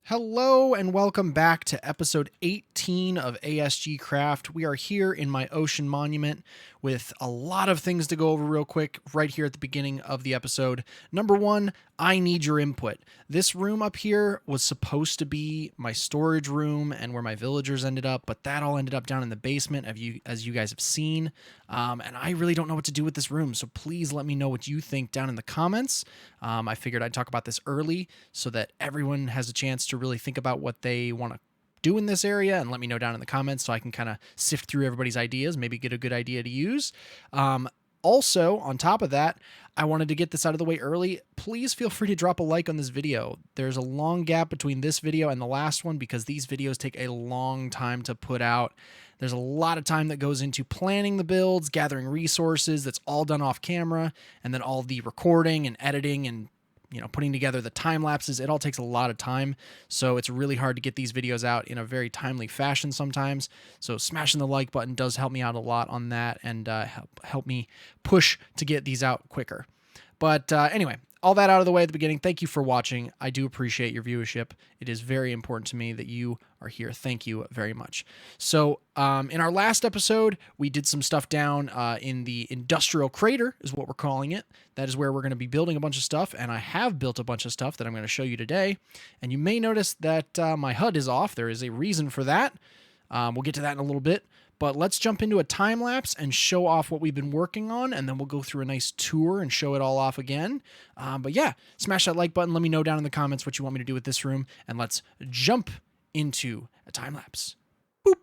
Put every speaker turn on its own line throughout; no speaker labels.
Hello and welcome back to episode 18 of ASG-Craft. We are here in my ocean monument with a lot of things to go over real quick right here at the beginning of the episode. Number one, I need your input. This room up here was supposed to be my storage room and where my villagers ended up, but that all ended up down in the basement as you guys have seen. And I really don't know what to do with this room, so please let me know what you think down in the comments. I figured I'd talk about this early so that everyone has a chance to really think about what they want to do in this area and let me know down in the comments so I can kind of sift through everybody's ideas, maybe get a good idea to use. Also, on top of that, I wanted to get this out of the way early. Please feel free to drop a like on this video. There's a long gap between this video and the last one because these videos take a long time to put out. There's a lot of time that goes into planning the builds, gathering resources, that's all done off camera, and then all the recording and editing and putting together the time lapses. It all takes a lot of time, so it's really hard to get these videos out in a very timely fashion sometimes. So smashing the like button does help me out a lot on that and help me push to get these out quicker. But anyway, all that out of the way at the beginning. Thank you for watching. I do appreciate your viewership. It is very important to me that you are here. Thank you very much. So in our last episode, we did some stuff down in the industrial crater is what we're calling it. That is where we're going to be building a bunch of stuff, and I have built a bunch of stuff that I'm going to show you today. And you may notice that my HUD is off. There is a reason for that. We'll get to that in a little bit. But let's jump into a time lapse and show off what we've been working on, and then we'll go through a nice tour and show it all off again. But yeah, smash that like button. Let me know down in the comments what you want me to do with this room, and let's jump into a time lapse. Boop.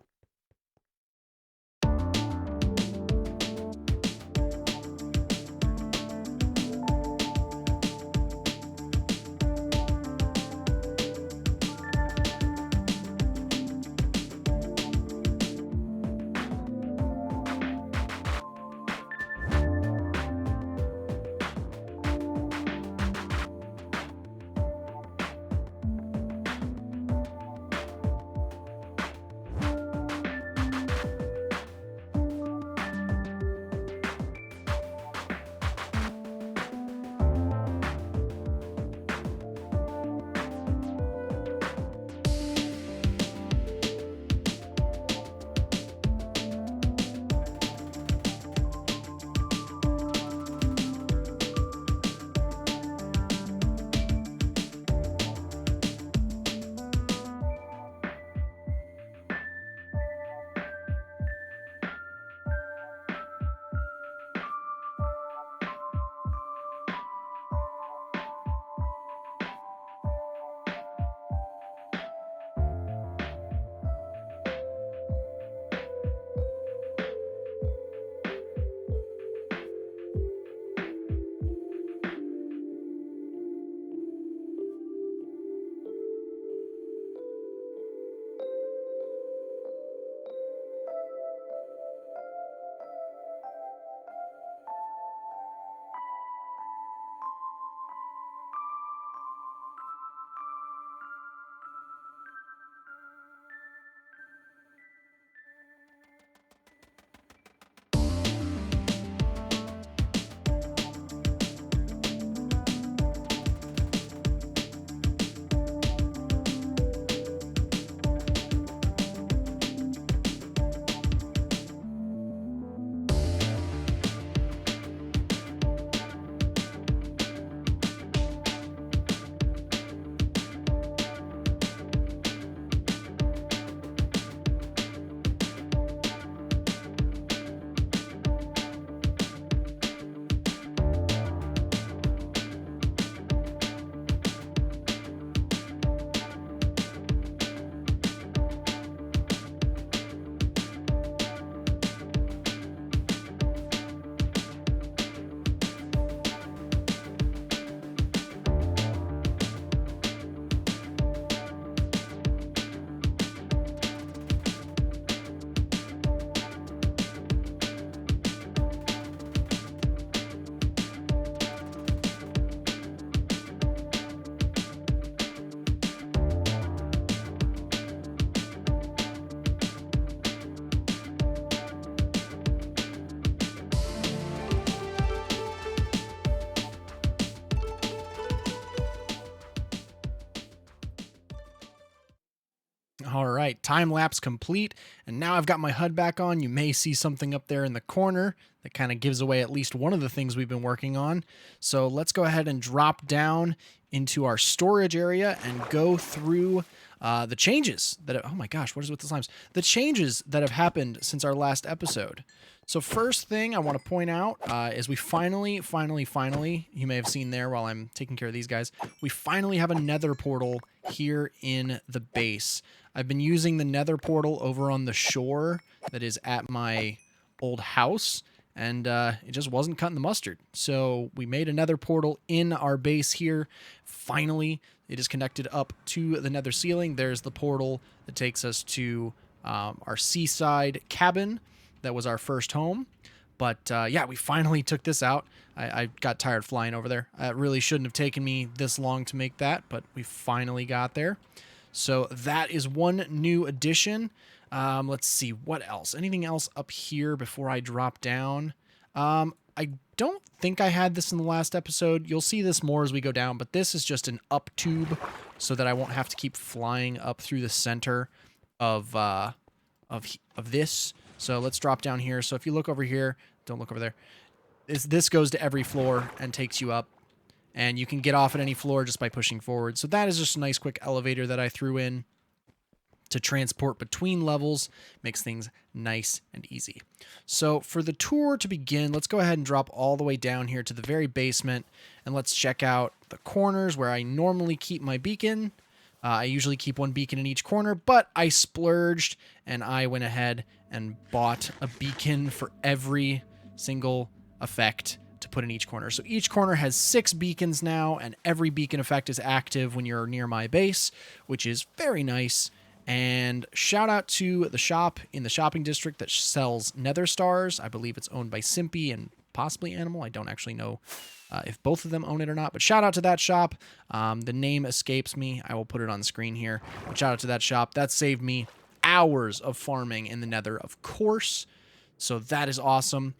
All right, time lapse complete. And now I've got my HUD back on. You may see something up there in the corner that kind of gives away at least one of the things we've been working on. So let's go ahead and drop down into our storage area and go through the changes that, oh my gosh, what is with the slimes? The changes that have happened since our last episode. So first thing I want to point out is we finally, you may have seen there while I'm taking care of these guys, we finally have a nether portal here in the base. I've been using the nether portal over on the shore that is at my old house, and it just wasn't cutting the mustard. So we made a nether portal in our base here. Finally, it is connected up to the nether ceiling. There's the portal that takes us to our seaside cabin. That was our first home. But yeah, we finally took this out. I got tired flying over there. It really shouldn't have taken me this long to make that, but we finally got there. So that is one new addition. Let's see, what else? Anything else up here before I drop down? I don't think I had this in the last episode. You'll see this more as we go down, but this is just an up tube so that I won't have to keep flying up through the center of this. So let's drop down here. So if you look over here, don't look over there. This goes to every floor and takes you up. And you can get off at any floor just by pushing forward. So that is just a nice quick elevator that I threw in to transport between levels. Makes things nice and easy. So for the tour to begin, let's go ahead and drop all the way down here to the very basement. And let's check out the corners where I normally keep my beacon. I usually keep one beacon in each corner, but I splurged and I went ahead and bought a beacon for every single effect to put in each corner. So each corner has 6 beacons now, and every beacon effect is active when you're near my base, which is very nice. And shout out to the shop in the shopping district that sells nether stars. I believe it's owned by Simpy and possibly Animal. I don't actually know if both of them own it or not, but shout out to that shop. The name escapes me. I will put it on the screen here. But shout out to that shop. That saved me hours of farming in the nether, of course. So that is awesome.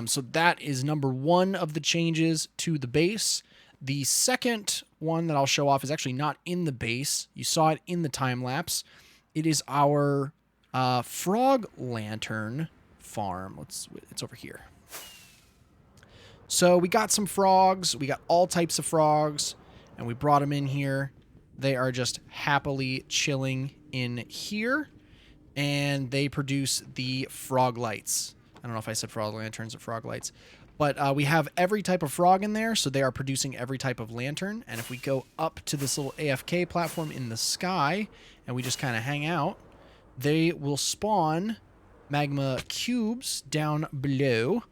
So that is number 1 of the changes to the base. The second one that I'll show off is actually not in the base. You saw it in the time lapse. It is our frog lantern farm. It's over here. So we got some frogs. We got all types of frogs, and we brought them in here. They are just happily chilling in here, and they produce the frog lights. I don't know if I said frog lanterns or frog lights, but we have every type of frog in there, so they are producing every type of lantern. And if we go up to this little AFK platform in the sky, and we just kind of hang out, they will spawn magma cubes down below.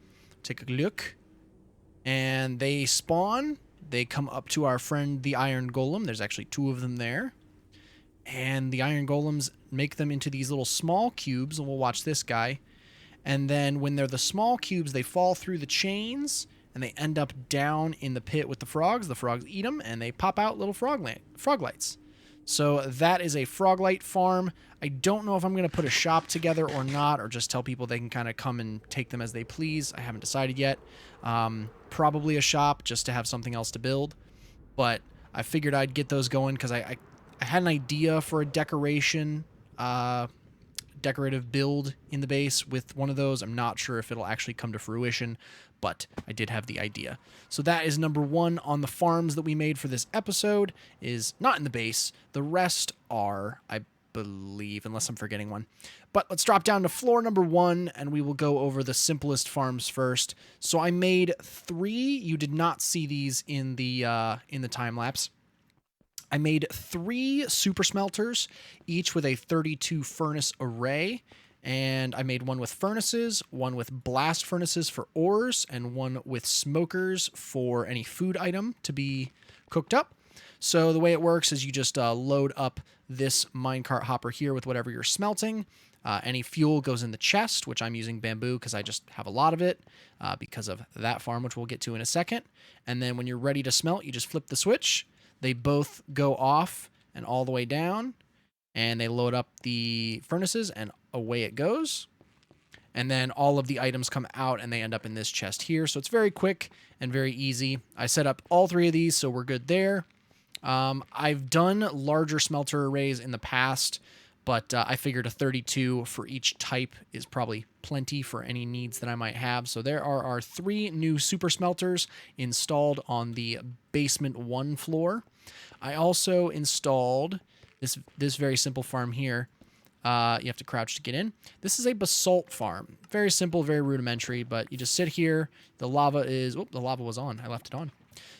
Take a look. And they spawn. They come up to our friend, the iron golem. There's actually 2 of them there. And the iron golems make them into these little small cubes, and we'll watch this guy. And then when they're the small cubes, they fall through the chains, and they end up down in the pit with the frogs. The frogs eat them, and they pop out little frog lights. So that is a frog light farm. I don't know if I'm going to put a shop together or not, or just tell people they can kind of come and take them as they please. I haven't decided yet. Probably a shop just to have something else to build. But I figured I'd get those going because I had an idea for a decorative build in the base with one of those. I'm not sure if it'll actually come to fruition, but I did have the idea. So that is number 1 on the farms that we made for this episode, is not in the base. The rest are, I believe, unless I'm forgetting one. But let's drop down to floor number 1, and we will go over the simplest farms first. So I made 3. You did not see these in the time lapse. I made 3 super smelters, each with a 32 furnace array. And I made one with furnaces, one with blast furnaces for ores, and one with smokers for any food item to be cooked up. So the way it works is you just load up this minecart hopper here with whatever you're smelting. Any fuel goes in the chest, which I'm using bamboo because I just have a lot of it because of that farm, which we'll get to in a second. And then when you're ready to smelt, you just flip the switch. They both go off and all the way down, and they load up the furnaces, and away it goes. And then all of the items come out, and they end up in this chest here. So it's very quick and very easy. I set up all 3 of these, so we're good there. I've done larger smelter arrays in the past, but I figured a 32 for each type is probably plenty for any needs that I might have. So there are our 3 new super smelters installed on the basement 1 floor. I also installed this very simple farm here. You have to crouch to get in. This is a basalt farm. Very simple, very rudimentary, but you just sit here. The lava is... Oh, the lava was on. I left it on.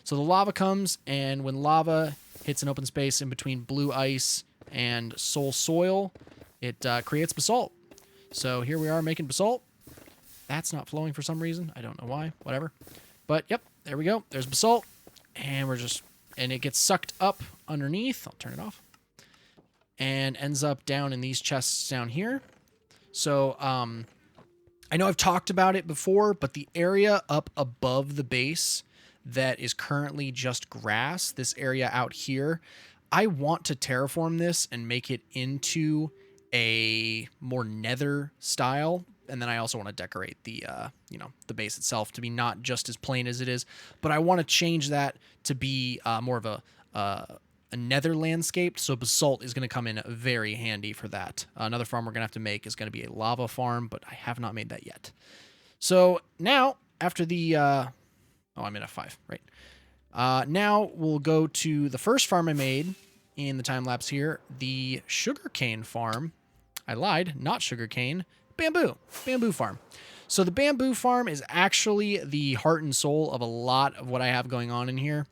So the lava comes, and when lava hits an open space in between blue ice and soul soil, it creates basalt. So here we are making basalt. That's not flowing for some reason. I don't know why. Whatever. But, yep, there we go. There's basalt. And and it gets sucked up underneath. I'll turn it off. And ends up down in these chests down here. So, I know I've talked about it before, but the area up above the base that is currently just grass, this area out here, I want to terraform this and make it into a more nether style. And then I also want to decorate the, the base itself to be not just as plain as it is, but I want to change that to be more of a nether landscape, so basalt is going to come in very handy for that. Another farm we're going to have to make is going to be a lava farm, but I have not made that yet. So now, after the... I'm in F5, right. Now we'll go to the first farm I made in the time-lapse here, the sugarcane farm. I lied, not sugarcane, bamboo farm. So the bamboo farm is actually the heart and soul of a lot of what I have going on in here.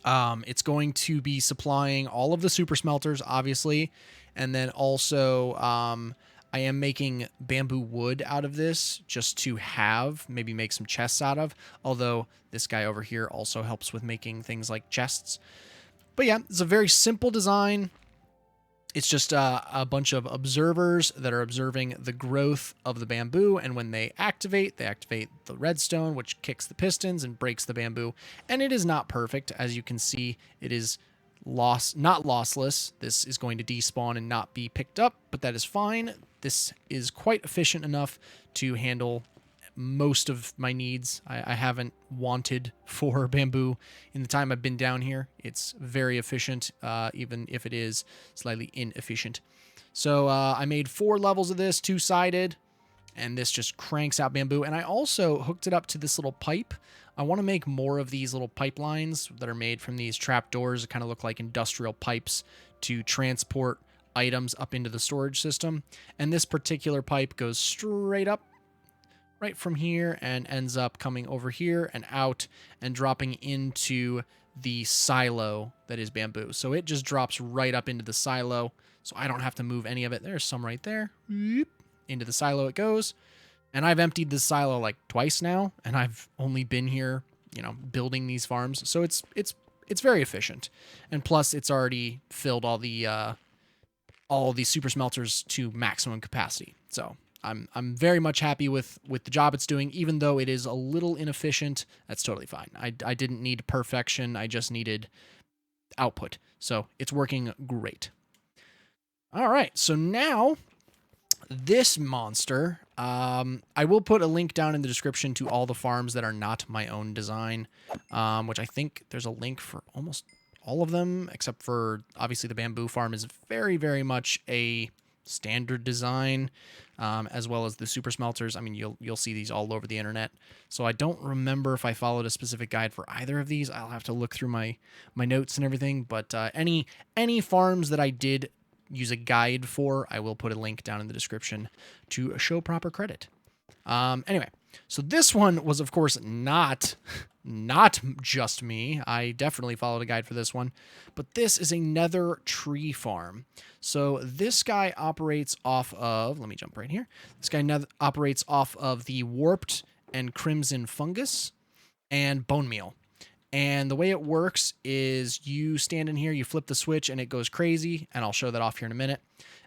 It's going to be supplying all of the super smelters, obviously, and then also I am making bamboo wood out of this just to have, maybe make some chests out of, although this guy over here also helps with making things like chests. But yeah, it's a very simple design. It's just a bunch of observers that are observing the growth of the bamboo, and when they activate the redstone, which kicks the pistons and breaks the bamboo. And it is not perfect. As you can see, it is not lossless. This is going to despawn and not be picked up, but that is fine. This is quite efficient enough to handle most of my needs. I haven't wanted for bamboo in the time I've been down here. It's very efficient, even if it is slightly inefficient. So I made 4 levels of this, 2-sided, and this just cranks out bamboo. And I also hooked it up to this little pipe. I want to make more of these little pipelines that are made from these trapdoors that kind of look like industrial pipes to transport items up into the storage system. And this particular pipe goes straight up right from here and ends up coming over here and out and dropping into the silo that is bamboo. So it just drops right up into the silo, so I don't have to move any of it. There's some right there. Into the silo it goes. And I've emptied this silo like twice now, and I've only been here, building these farms. So it's very efficient. And plus it's already filled all the super smelters to maximum capacity. So I'm very much happy with the job it's doing, even though it is a little inefficient. That's totally fine. I didn't need perfection. I just needed output. So it's working great. All right. So now this monster, I will put a link down in the description to all the farms that are not my own design, which I think there's a link for almost all of them, except for obviously the bamboo farm is very, very much a standard design, as well as the super smelters. I mean, you'll see these all over the internet. So I don't remember if I followed a specific guide for either of these. I'll have to look through my notes and everything. But any farms that I did use a guide for, I will put a link down in the description to show proper credit. Anyway, so this one was, of course, not just me. I definitely followed a guide for this one, but this is a nether tree farm. So this guy operates off of, let me jump right here. This guy operates off of the warped and crimson fungus and bone meal. And the way it works is you stand in here, you flip the switch, and it goes crazy, and I'll show that off here in a minute.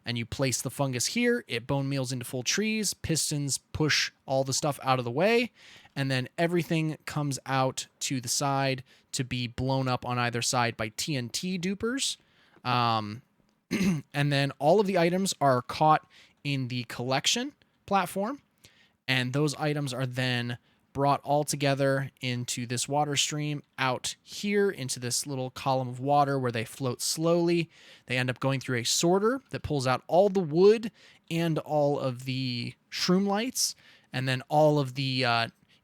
And you place the fungus here, it bone meals into full trees, pistons push all the stuff out of the way, and then everything comes out to the side to be blown up on either side by TNT dupers. And then all of the items are caught in the collection platform, and those items are then brought all together into this water stream out here into this little column of water where they float slowly. They end up going through a sorter that pulls out all the wood and all of the shroom lights, and then all of the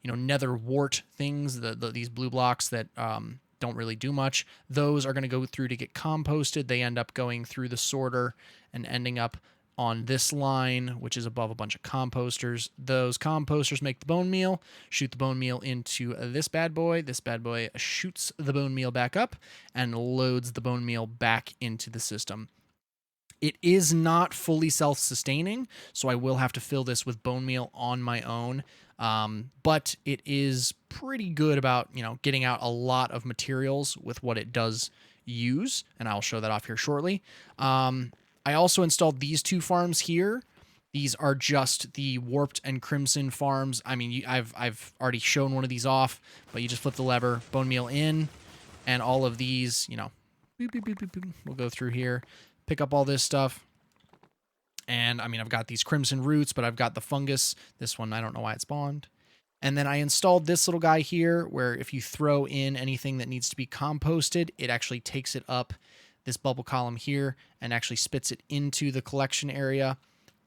nether wart things, these blue blocks that don't really do much. Those are going to go through to get composted. They end up going through the sorter and ending up on this line, which is above a bunch of composters. Those composters make the bone meal, shoot the bone meal into this bad boy. This bad boy shoots the bone meal back up and loads the bone meal back into the system. It is not fully self-sustaining, so I will have to fill this with bone meal on my own. But it is pretty good about, getting out a lot of materials with what it does use, and I'll show that off here shortly. I also installed these two farms here. These are just the warped and crimson farms. I mean, I've already shown one of these off, but you just flip the lever, bone meal in, and all of these, boop, boop, boop, boop, boop. We'll go through here, pick up all this stuff. And I mean, I've got these crimson roots, but I've got the fungus. This one, I don't know why it spawned. And then I installed this little guy here where if you throw in anything that needs to be composted, it actually takes it up this bubble column here and actually spits it into the collection area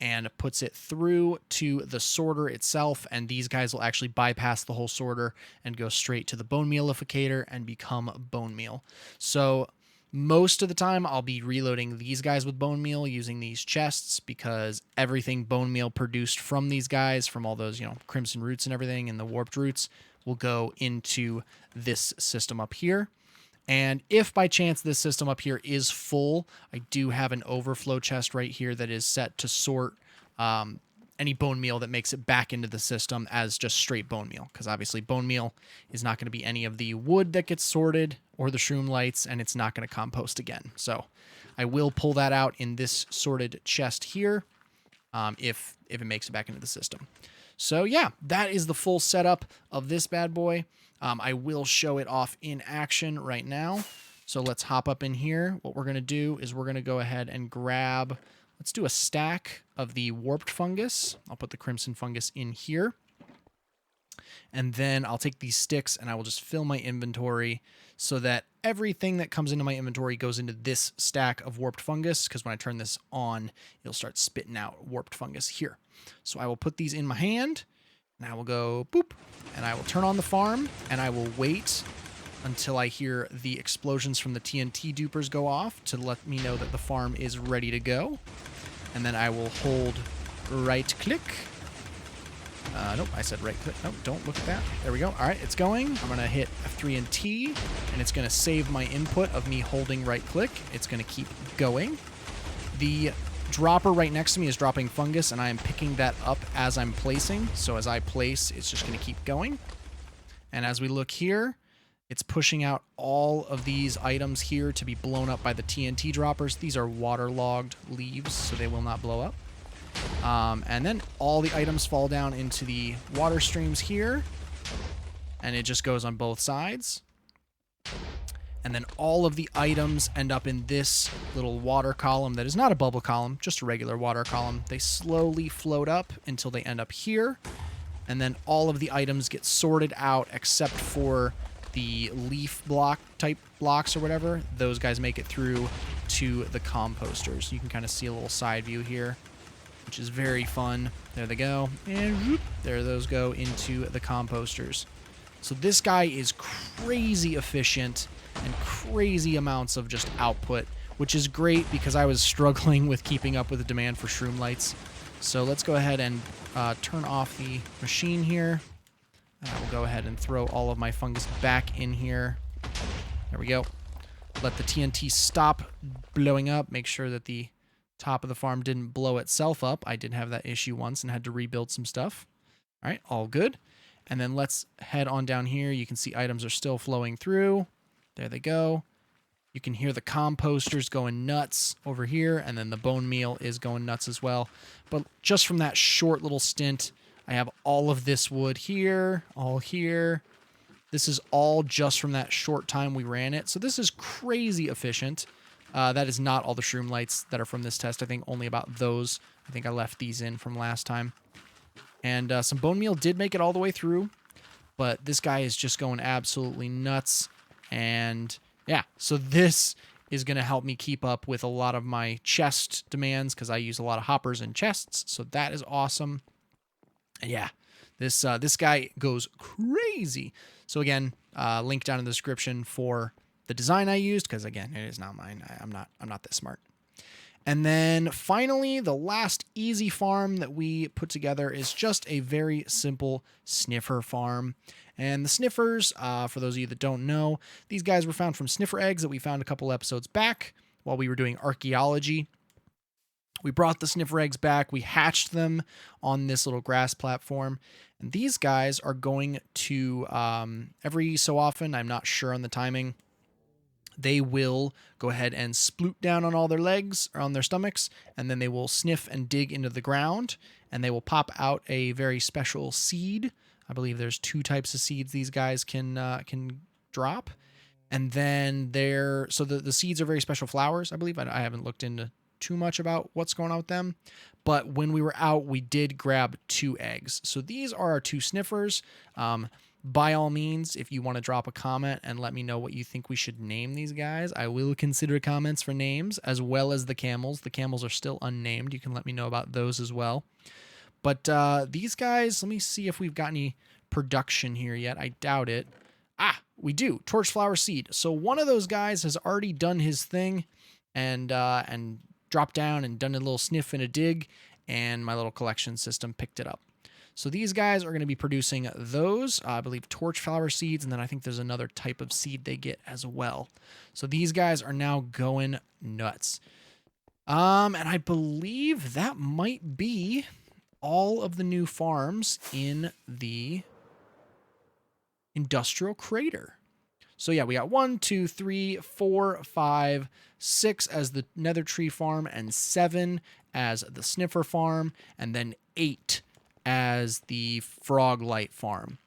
and puts it through to the sorter itself. And these guys will actually bypass the whole sorter and go straight to the bone mealificator and become bone meal. So most of the time I'll be reloading these guys with bone meal using these chests because everything bone meal produced from these guys, from all those, crimson roots and everything and the warped roots, will go into this system up here. And if by chance this system up here is full, I do have an overflow chest right here that is set to sort any bone meal that makes it back into the system as just straight bone meal. Because obviously bone meal is not going to be any of the wood that gets sorted or the shroom lights, and it's not going to compost again. So I will pull that out in this sorted chest here if it makes it back into the system. So yeah, that is the full setup of this bad boy. I will show it off in action right now. So let's hop up in here. What we're going to do is we're going to go ahead and grab, let's do a stack of the warped fungus. I'll put the crimson fungus in here. And then I'll take these sticks and I will just fill my inventory so that everything that comes into my inventory goes into this stack of warped fungus, because when I turn this on, it'll start spitting out warped fungus here. So I will put these in my hand. And I will go boop, and I will turn on the farm, and I will wait until I hear the explosions from the TNT dupers go off to let me know that the farm is ready to go. And then I will hold right click. Nope, I said right click. Nope, don't look at that. There we go. All right, it's going. I'm going to hit F3 and T, and it's going to save my input of me holding right click. It's going to keep going. The dropper right next to me is dropping fungus, and I am picking that up as I'm placing. So as I place, it's just going to keep going. And as we look here, it's pushing out all of these items here to be blown up by the TNT droppers. These are waterlogged leaves, so they will not blow up. And then all the items fall down into the water streams here, and it just goes on both sides. And then all of the items end up in this little water column that is not a bubble column, just a regular water column. They slowly float up until they end up here. And then all of the items get sorted out except for the leaf block type blocks or whatever. Those guys make it through to the composters. You can kind of see a little side view here, which is very fun. There they go. And whoop, there those go into the composters. So this guy is crazy efficient and crazy amounts of just output, which is great because I was struggling with keeping up with the demand for shroom lights. So let's go ahead and turn off the machine here. And I will go ahead and throw all of my fungus back in here. There we go. Let the TNT stop blowing up. Make sure that the top of the farm didn't blow itself up. I did have that issue once and had to rebuild some stuff. All right, all good. And then let's head on down here. You can see items are still flowing through. There they go. You can hear the composters going nuts over here, and then the bone meal is going nuts as well. But just from that short little stint, I have all of this wood here, all here. This is all just from that short time we ran it. So this is crazy efficient. That is not all the shroom lights that are from this test. I think only about those. I think I left these in from last time. And some bone meal did make it all the way through. but this guy is just going absolutely nuts. And yeah, so this is going to help me keep up with a lot of my chest demands because I use a lot of hoppers and chests. So that is awesome. And yeah, this guy goes crazy. So again, link down in the description for the design I used because again, it is not mine. I'm not this smart. And then finally, the last easy farm that we put together is just a very simple sniffer farm. And the sniffers, for those of you that don't know, these guys were found from sniffer eggs that we found a couple episodes back while we were doing archaeology. We brought the sniffer eggs back. We hatched them on this little grass platform. And these guys are going to, every so often, I'm not sure on the timing, they will go ahead and sploot down on all their legs or on their stomachs, and then they will sniff and dig into the ground, and they will pop out a very special seed. I believe there's 2 types of seeds these guys can drop. And then so the seeds are very special flowers, I believe. I haven't looked into too much about what's going on with them. But when we were out, we did grab 2 eggs. So these are our 2 sniffers. By all means, if you want to drop a comment and let me know what you think we should name these guys, I will consider comments for names, as well as the camels. The camels are still unnamed. You can let me know about those as well. But these guys, let me see if we've got any production here yet. I doubt it. Ah, we do. Torchflower seed. So one of those guys has already done his thing and dropped down and done a little sniff and a dig, and my little collection system picked it up. So these guys are going to be producing those, I believe, torchflower seeds, and then I think there's another type of seed they get as well. So these guys are now going nuts. And I believe that might be all of the new farms in the industrial crater. So yeah, we got 1, 2, 3, 4, 5, 6 as the nether tree farm, and 7 as the sniffer farm, and then 8 as the frog light farm.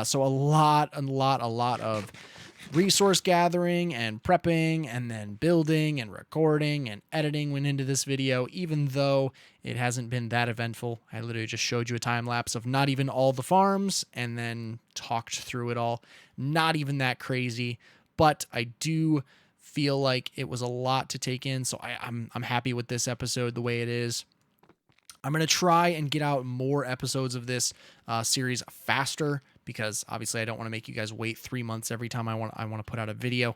So a lot of resource gathering and prepping and then building and recording and editing went into this video, even though it hasn't been that eventful. I literally just showed you a time lapse of not even all the farms and then talked through it all. Not even that crazy, but I do feel like it was a lot to take in. So I'm happy with this episode the way it is. I'm going to try and get out more episodes of this series faster because obviously I don't want to make you guys wait 3 months every time I want to put out a video.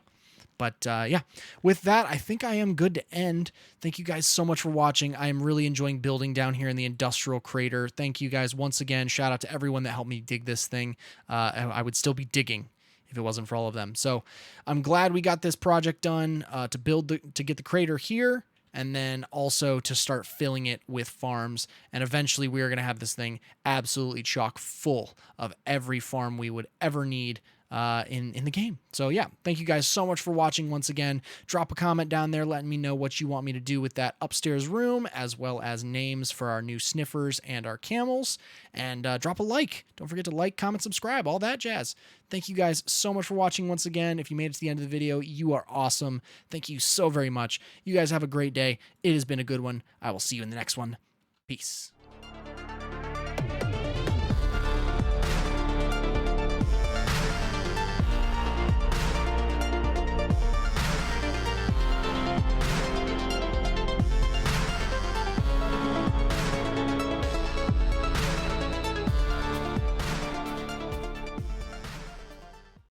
But yeah, with that, I think I am good to end. Thank you guys so much for watching. I am really enjoying building down here in the industrial crater. Thank you guys once again. Shout out to everyone that helped me dig this thing. I would still be digging if it wasn't for all of them. So I'm glad we got this project done to get the crater here, and then also to start filling it with farms. And eventually we are going to have this thing absolutely chock full of every farm we would ever need in the game. So yeah, thank you guys so much for watching once again. Drop a comment down there letting me know what you want me to do with that upstairs room, as well as names for our new sniffers and our camels. And drop a like. Don't forget to like, comment, subscribe, all that jazz. Thank you guys so much for watching once again. If you made it to the end of the video, you are awesome. Thank you so very much. You guys have a great day. It has been a good one. I will see you in the next one. Peace.